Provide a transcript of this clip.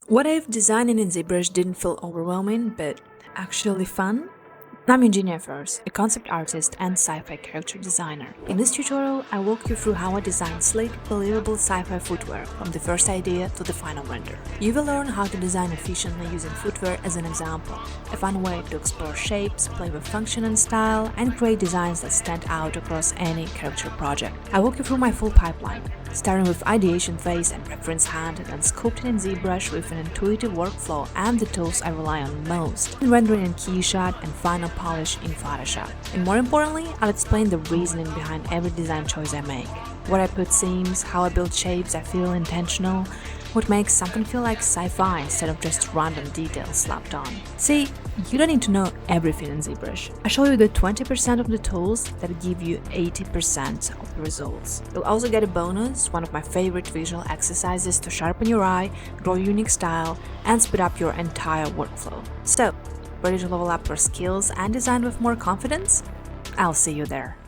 What if designing in ZBrush didn't feel overwhelming, but actually fun? I'm Eugenia, a concept artist and sci-fi character designer. In this tutorial, I walk you through how I design sleek, believable sci-fi footwear from the first idea to the final render. You will learn how to design efficiently using footwear as an example, a fun way to explore shapes, play with function and style, and create designs that stand out across any character project. I walk you through my full pipeline, starting with ideation phase and reference hand, then sculpting in ZBrush with an intuitive workflow and the tools I rely on most, and rendering in Keyshot and final polish in Photoshop. And more importantly, I'll explain the reasoning behind every design choice I make, where I put seams, how I build shapes that feel intentional, what makes something feel like sci-fi instead of just random details slapped on. See, you don't need to know everything in ZBrush. I show you the 20% of the tools that give you 80% of the results. You'll also get a bonus, one of my favorite visual exercises to sharpen your eye, grow a unique style, and speed up your entire workflow. So, ready to level up your skills and design with more confidence? I'll see you there.